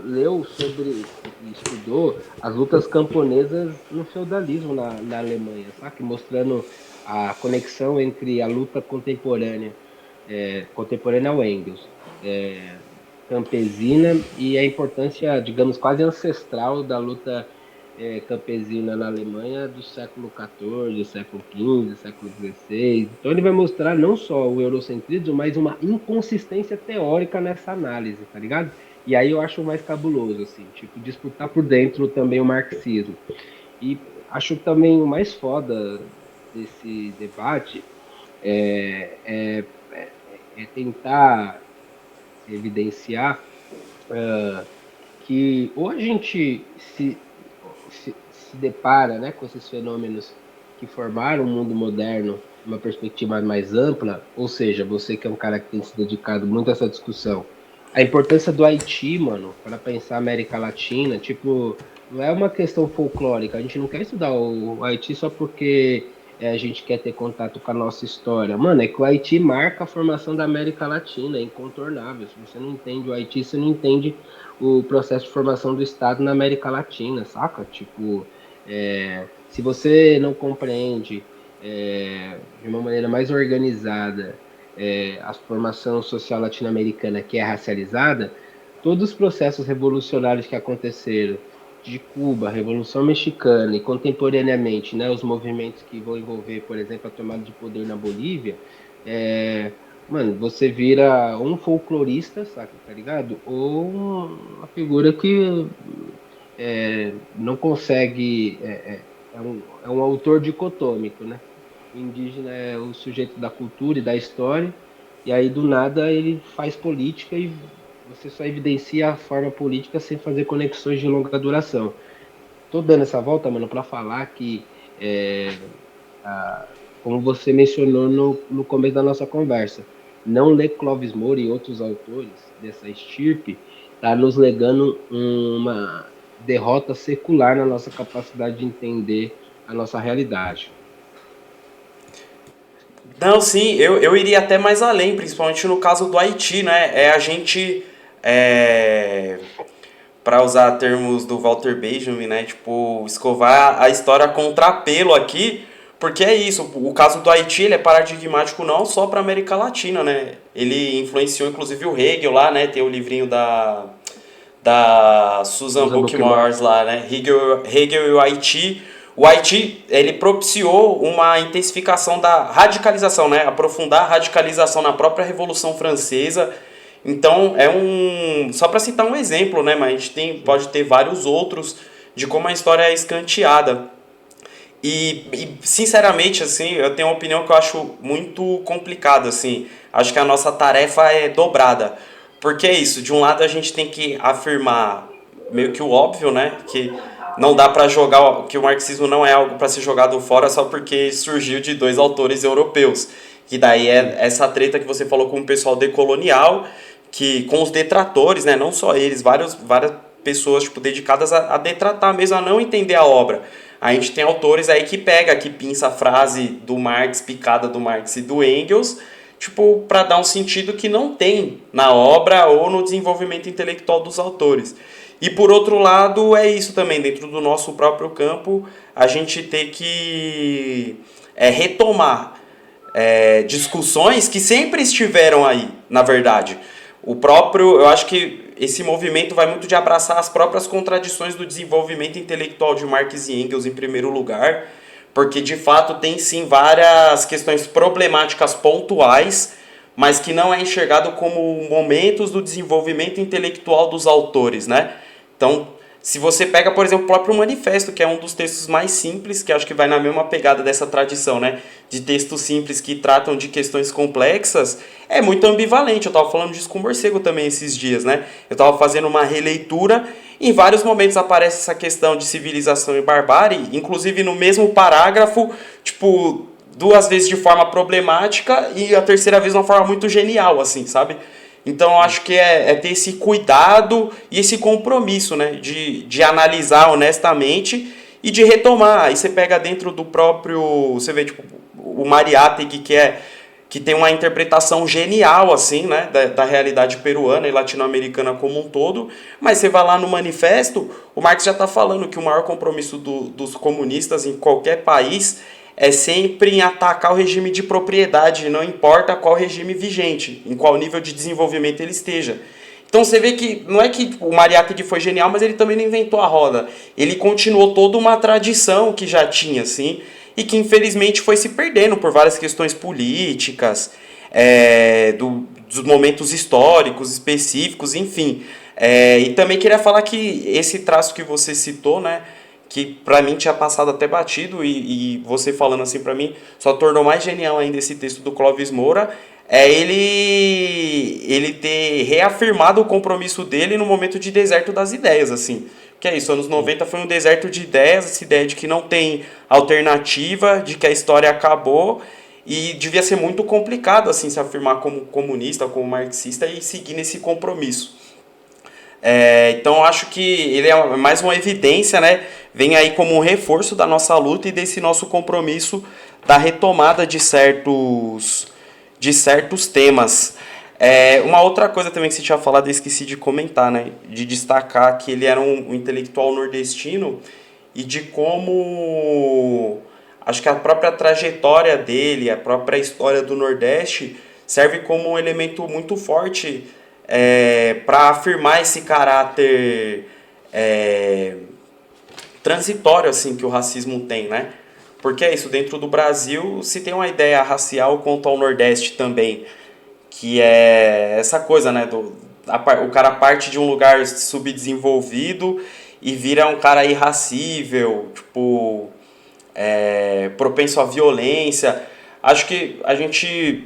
leu sobre e estudou as lutas camponesas no feudalismo na Alemanha, sabe? Mostrando a conexão entre a luta contemporânea ao Engels, campesina, e a importância, digamos, quase ancestral da luta campesina na Alemanha do século XIV, século XV, século XVI. Então ele vai mostrar não só o eurocentrismo, mas uma inconsistência teórica nessa análise, tá ligado? E aí eu acho mais cabuloso, assim, tipo, disputar por dentro também o marxismo. E acho também o mais foda desse debate é tentar evidenciar que ou a gente se depara, né, com esses fenômenos que formaram o mundo moderno uma perspectiva mais ampla, ou seja, você que é um cara que tem se dedicado muito a essa discussão, a importância do Haiti, mano, para pensar a América Latina, tipo, não é uma questão folclórica, a gente não quer estudar o Haiti só porque a gente quer ter contato com a nossa história. Mano, é que o Haiti marca a formação da América Latina, é incontornável. Se você não entende o Haiti, você não entende o processo de formação do Estado na América Latina, saca? Tipo, se você não compreende de uma maneira mais organizada a formação social latino-americana, que é racializada, todos os processos revolucionários que aconteceram de Cuba, a Revolução Mexicana e contemporaneamente, né, os movimentos que vão envolver, por exemplo, a tomada de poder na Bolívia, mano, você vira um folclorista, saca, tá ligado? Ou uma figura que não consegue, é um autor dicotômico, né? O indígena é o sujeito da cultura e da história, e aí do nada ele faz política e você só evidencia a forma política sem fazer conexões de longa duração. Tô dando essa volta, mano, para falar que, como você mencionou no começo da nossa conversa, não ler Clóvis Moura e outros autores dessa estirpe tá nos legando uma derrota secular na nossa capacidade de entender a nossa realidade. Não, sim, eu iria até mais além, principalmente no caso do Haiti, né? A gente, para usar termos do Walter Benjamin, né? Tipo, escovar a história a contrapelo aqui, porque é isso, o caso do Haiti ele é paradigmático não só para a América Latina, né? Ele influenciou inclusive o Hegel lá, né? Tem o livrinho da Susan Bookmore lá, né? Hegel e o Haiti. O Haiti, ele propiciou uma intensificação da radicalização, né? Aprofundar a radicalização na própria Revolução Francesa. Então, só para citar um exemplo, né? Mas a gente pode ter vários outros de como a história é escanteada. E sinceramente, assim, eu tenho uma opinião que eu acho muito complicada, assim. Acho que a nossa tarefa é dobrada. Porque é isso, de um lado a gente tem que afirmar meio que o óbvio, né? Que não dá para jogar, que o marxismo não é algo para ser jogado fora só porque surgiu de dois autores europeus. Que daí é essa treta que você falou com o pessoal decolonial, que com os detratores, né? Não só eles, várias pessoas tipo, dedicadas a detratar mesmo, a não entender a obra. A gente tem autores aí que pinça a frase do Marx, picada do Marx e do Engels, tipo, para dar um sentido que não tem na obra ou no desenvolvimento intelectual dos autores. E por outro lado, é isso também, dentro do nosso próprio campo, a gente tem que retomar discussões que sempre estiveram aí, na verdade. Eu acho que esse movimento vai muito de abraçar as próprias contradições do desenvolvimento intelectual de Marx e Engels em primeiro lugar, porque de fato tem sim várias questões problemáticas pontuais, mas que não é enxergado como momentos do desenvolvimento intelectual dos autores, né? Então, se você pega, por exemplo, o próprio Manifesto, que é um dos textos mais simples, que acho que vai na mesma pegada dessa tradição, né? De textos simples que tratam de questões complexas, é muito ambivalente. Eu estava falando disso com o Morcego também esses dias, né? Eu estava fazendo uma releitura Em vários momentos aparece essa questão de civilização e barbárie, inclusive no mesmo parágrafo, tipo, 2 vezes de forma problemática e a terceira vez de uma forma muito genial, assim, sabe? Então eu acho que é ter esse cuidado e esse compromisso, né, de analisar honestamente e de retomar. Aí você pega dentro do próprio, você vê tipo o Mariátegui, que tem uma interpretação genial, assim, né, da realidade peruana e latino-americana como um todo, mas você vai lá no manifesto, o Marx já está falando que o maior compromisso dos comunistas em qualquer país é sempre em atacar o regime de propriedade, não importa qual regime vigente, em qual nível de desenvolvimento ele esteja. Então você vê que não é que o Mariátegui foi genial, mas ele também não inventou a roda. Ele continuou toda uma tradição que já tinha, assim, e que infelizmente foi se perdendo por várias questões políticas, dos momentos históricos específicos, enfim. E também queria falar que esse traço que você citou, né, que pra mim tinha passado até batido, e você falando assim pra mim, só tornou mais genial ainda esse texto do Clóvis Moura, ele ter reafirmado o compromisso dele no momento de deserto das ideias, assim. Que é isso, anos 90 foi um deserto de ideias, essa ideia de que não tem alternativa, de que a história acabou, e devia ser muito complicado, assim, se afirmar como comunista, como marxista e seguir nesse compromisso. Então eu acho que ele é mais uma evidência, né? Vem aí como um reforço da nossa luta e desse nosso compromisso da retomada de certos temas. Uma outra coisa também que você tinha falado, eu esqueci de comentar, né? De destacar que ele era um intelectual nordestino e de como acho que a própria trajetória dele, a própria história do Nordeste serve como um elemento muito forte para afirmar esse caráter transitório, assim, que o racismo tem, né? Porque é isso, dentro do Brasil se tem uma ideia racial quanto ao Nordeste também, que é essa coisa, né, o cara parte de um lugar subdesenvolvido e vira um cara irracível, tipo, propenso à violência. Acho que a gente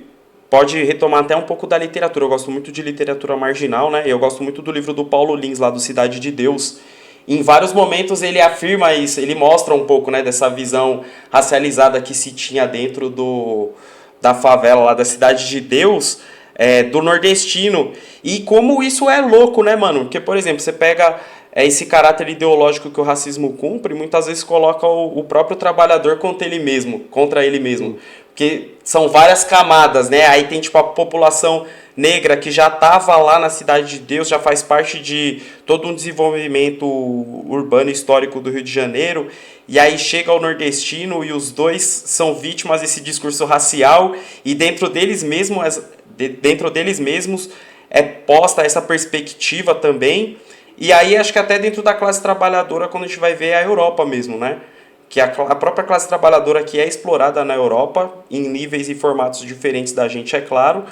pode retomar até um pouco da literatura. Eu gosto muito de literatura marginal, né? Eu gosto muito do livro do Paulo Lins, lá do Cidade de Deus. Em vários momentos ele afirma isso, ele mostra um pouco, né, dessa visão racializada que se tinha dentro da favela lá da Cidade de Deus, do nordestino. E como isso é louco, né, mano? Porque, por exemplo, você pega esse caráter ideológico que o racismo cumpre, muitas vezes coloca o próprio trabalhador contra ele mesmo. Porque são várias camadas, né? Aí tem tipo a população negra que já estava lá na Cidade de Deus, já faz parte de todo um desenvolvimento urbano histórico do Rio de Janeiro, e aí chega o nordestino e os dois são vítimas desse discurso racial, e dentro deles mesmos é posta essa perspectiva também. E aí acho que até dentro da classe trabalhadora, quando a gente vai ver a Europa mesmo, né? Que a própria classe trabalhadora que é explorada na Europa, em níveis e formatos diferentes da gente, é claro,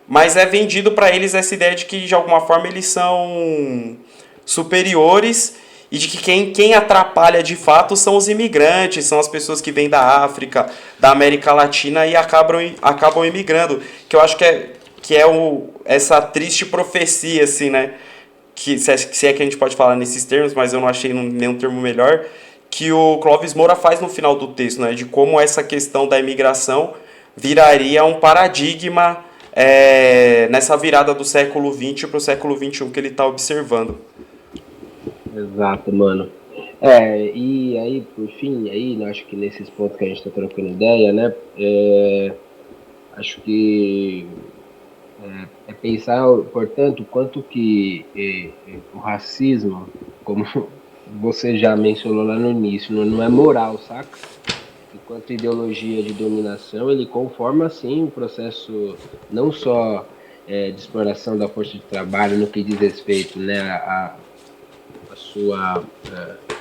mas é vendido para eles essa ideia de que, de alguma forma, eles são superiores e de que quem atrapalha de fato são os imigrantes, são as pessoas que vêm da África, da América Latina e acabam imigrando. Que eu acho que é essa triste profecia, assim, né? Que, se é que a gente pode falar nesses termos, mas eu não achei nenhum termo melhor, que o Clóvis Moura faz no final do texto, né? De como essa questão da imigração viraria um paradigma nessa virada do século XX para o século XXI que ele está observando. Exato, mano. E aí, por fim, aí, acho que nesses pontos que a gente está trocando ideia, né? Acho que é pensar, portanto, quanto que o racismo, como você já mencionou lá no início, não é moral, saca? Enquanto ideologia de dominação, ele conforma, sim, um processo não só de exploração da força de trabalho no que diz respeito, né, a sua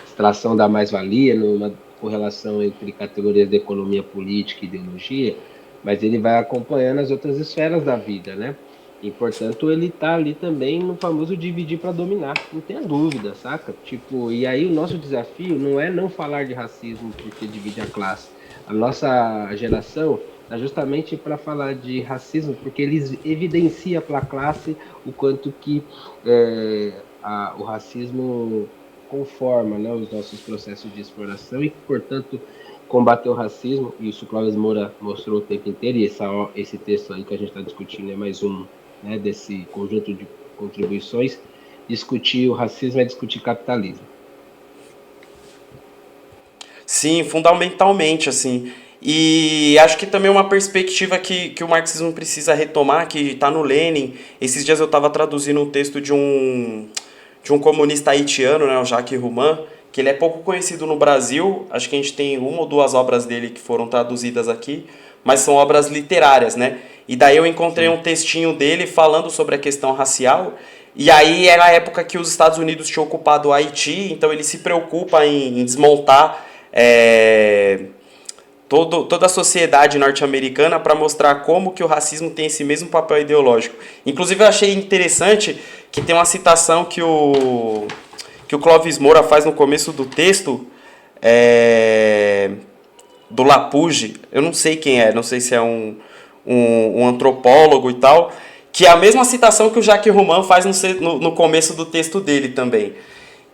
extração da mais-valia, numa correlação entre categorias de economia política e ideologia, mas ele vai acompanhando as outras esferas da vida, né? E, portanto, ele tá ali também no famoso dividir para dominar, não tenha dúvida, saca? Tipo, e aí o nosso desafio não é não falar de racismo porque divide a classe. A nossa geração tá justamente para falar de racismo porque ele evidencia para a classe o quanto que o racismo conforma, né, os nossos processos de exploração e que, portanto, combater o racismo, e isso o Clóvis Moura mostrou o tempo inteiro, e esse texto aí que a gente está discutindo é mais um, né, desse conjunto de contribuições. Discutir o racismo é discutir capitalismo. Sim, fundamentalmente, assim. E acho que também uma perspectiva que o marxismo precisa retomar, que está no Lenin. Esses dias eu estava traduzindo um texto de um comunista haitiano, né, o Jacques Rouman, que ele é pouco conhecido no Brasil. Acho que a gente tem uma ou duas obras dele que foram traduzidas aqui, mas são obras literárias, né? E daí eu encontrei um textinho dele falando sobre a questão racial. E aí era a época que os Estados Unidos tinham ocupado o Haiti, então ele se preocupa em desmontar toda a sociedade norte-americana para mostrar como que o racismo tem esse mesmo papel ideológico. Inclusive eu achei interessante que tem uma citação que o Clóvis Moura faz no começo do texto, do Lapouge. Eu não sei quem é, não sei se é um antropólogo e tal, que é a mesma citação que o Jacques Rouman faz no começo do texto dele também.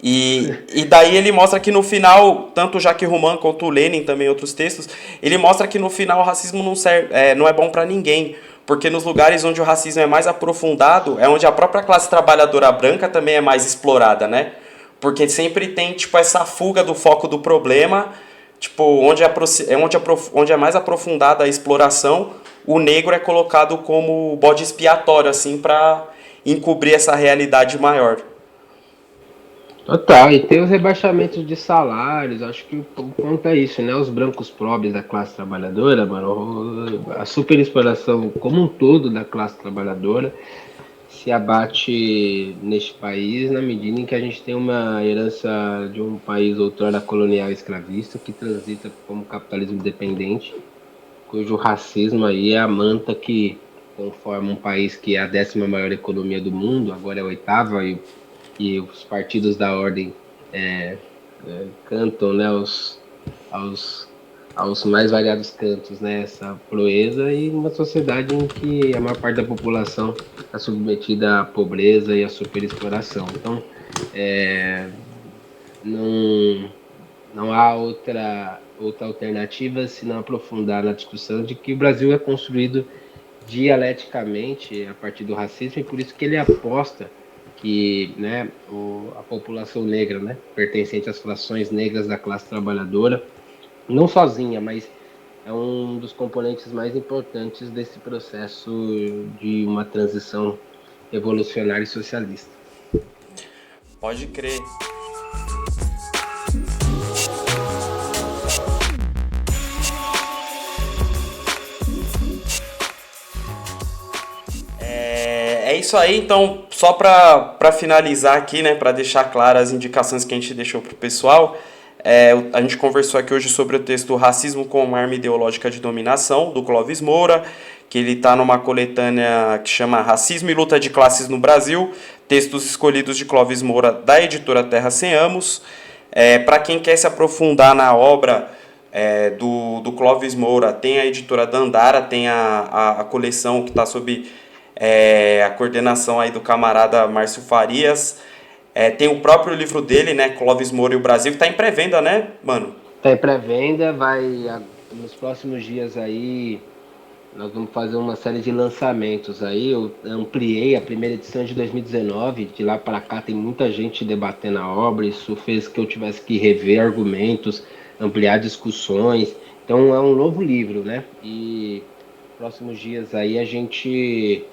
E daí ele mostra que no final, tanto o Jacques Rouman quanto o Lenin, também outros textos, ele mostra que no final o racismo não é bom para ninguém, porque nos lugares onde o racismo é mais aprofundado, é onde a própria classe trabalhadora branca também é mais explorada, né? Porque sempre tem, tipo, essa fuga do foco do problema, tipo, onde é mais aprofundada a exploração, o negro é colocado como bode expiatório, assim, para encobrir essa realidade maior. Total, e tem os rebaixamentos de salários, acho que o ponto é isso, né? Os brancos pobres da classe trabalhadora, mano, a superexploração como um todo da classe trabalhadora se abate neste país na medida em que a gente tem uma herança de um país outrora colonial escravista que transita como capitalismo dependente, cujo racismo aí é a manta que conforma um país que é a 10ª maior economia do mundo, agora é a 8ª, e os partidos da ordem cantam, né, aos mais variados cantos, né, essa proeza, e uma sociedade em que a maior parte da população está submetida à pobreza e à superexploração. Então, não há outra alternativa senão aprofundar na discussão de que o Brasil é construído dialeticamente a partir do racismo, e por isso que ele aposta que, né, a população negra, né, pertencente às frações negras da classe trabalhadora, não sozinha, mas é um dos componentes mais importantes desse processo de uma transição revolucionária e socialista. Pode crer. É isso aí, então, só para finalizar aqui, né, para deixar claras as indicações que a gente deixou para o pessoal, a gente conversou aqui hoje sobre o texto Racismo como Arma Ideológica de Dominação, do Clóvis Moura, que ele está numa coletânea que chama Racismo e Luta de Classes no Brasil, textos escolhidos de Clóvis Moura, da editora Terra Sem Amos. Para quem quer se aprofundar na obra do Clóvis Moura, tem a editora Dandara, tem a coleção que está sob a coordenação aí do camarada Márcio Farias. Tem o próprio livro dele, né, Clóvis Moura e o Brasil, que está em pré-venda, né, mano? Está em pré-venda, nos próximos dias aí nós vamos fazer uma série de lançamentos aí. Eu ampliei a primeira edição de 2019, de lá para cá tem muita gente debatendo a obra, isso fez que eu tivesse que rever argumentos, ampliar discussões. Então é um novo livro, né? E próximos dias aí a gente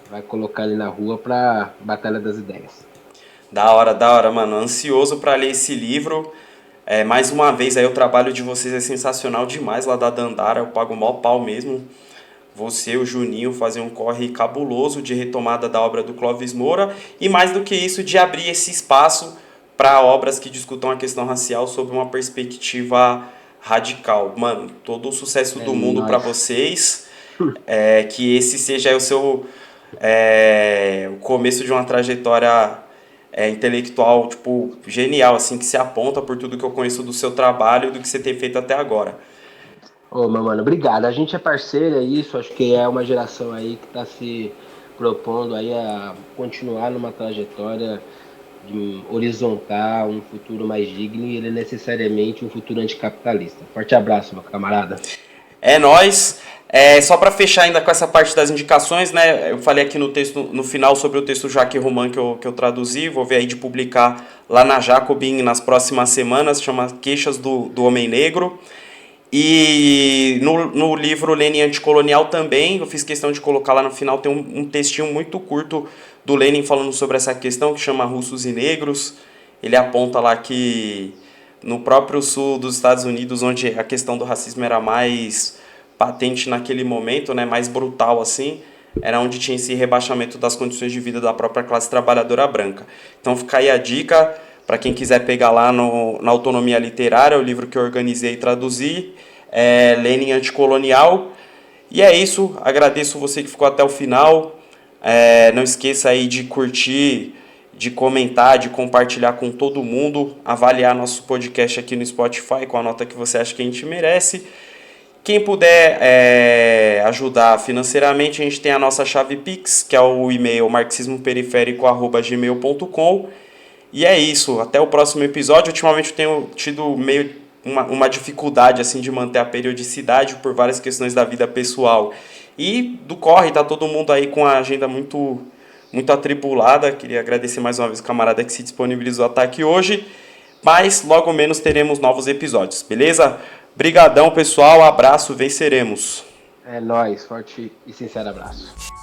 vai colocar ele na rua para Batalha das Ideias. Da hora, mano. Ansioso para ler esse livro. Mais uma vez, aí o trabalho de vocês é sensacional demais lá da Dandara. Eu pago o maior pau mesmo. Você, o Juninho, fazer um corre cabuloso de retomada da obra do Clóvis Moura. E mais do que isso, de abrir esse espaço para obras que discutam a questão racial sob uma perspectiva radical. Mano, todo o sucesso do mundo para vocês. Que esse seja o seu o começo de uma trajetória intelectual, tipo, genial, assim, que se aponta por tudo que eu conheço do seu trabalho e do que você tem feito até agora. Ô, meu mano, obrigado. A gente é parceiro, é isso. Acho que é uma geração aí que está se propondo aí a continuar numa trajetória de horizontar um futuro mais digno, e ele é necessariamente um futuro anticapitalista. Forte abraço, meu camarada. É nóis. Só para fechar ainda com essa parte das indicações, né? Eu falei aqui no texto, no final, sobre o texto Jacques Roman que eu traduzi. Vou ver aí de publicar lá na Jacobin nas próximas semanas. Chama Queixas do Homem Negro. E no livro Lenin Anticolonial também, eu fiz questão de colocar lá no final, tem um textinho muito curto do Lenin falando sobre essa questão, que chama Russos e Negros. Ele aponta lá que no próprio sul dos Estados Unidos, onde a questão do racismo era mais patente naquele momento, né, mais brutal assim, era onde tinha esse rebaixamento das condições de vida da própria classe trabalhadora branca. Então fica aí a dica para quem quiser pegar lá na Autonomia Literária, o livro que eu organizei e traduzi, Lenin Anticolonial. E é isso, agradeço você que ficou até o final. Não esqueça aí de curtir, de comentar, de compartilhar com todo mundo, avaliar nosso podcast aqui no Spotify com a nota que você acha que a gente merece. Quem puder ajudar financeiramente, a gente tem a nossa chave Pix, que é o e-mail marxismoperiférico@gmail.com. E é isso, até o próximo episódio. Ultimamente eu tenho tido meio uma dificuldade assim, de manter a periodicidade por várias questões da vida pessoal. E do corre, tá todo mundo aí com a agenda muito atribulada. Queria agradecer mais uma vez o camarada que se disponibilizou a estar aqui hoje. Mas logo menos teremos novos episódios, beleza? Brigadão, pessoal. Abraço, venceremos. É nóis, forte e sincero abraço.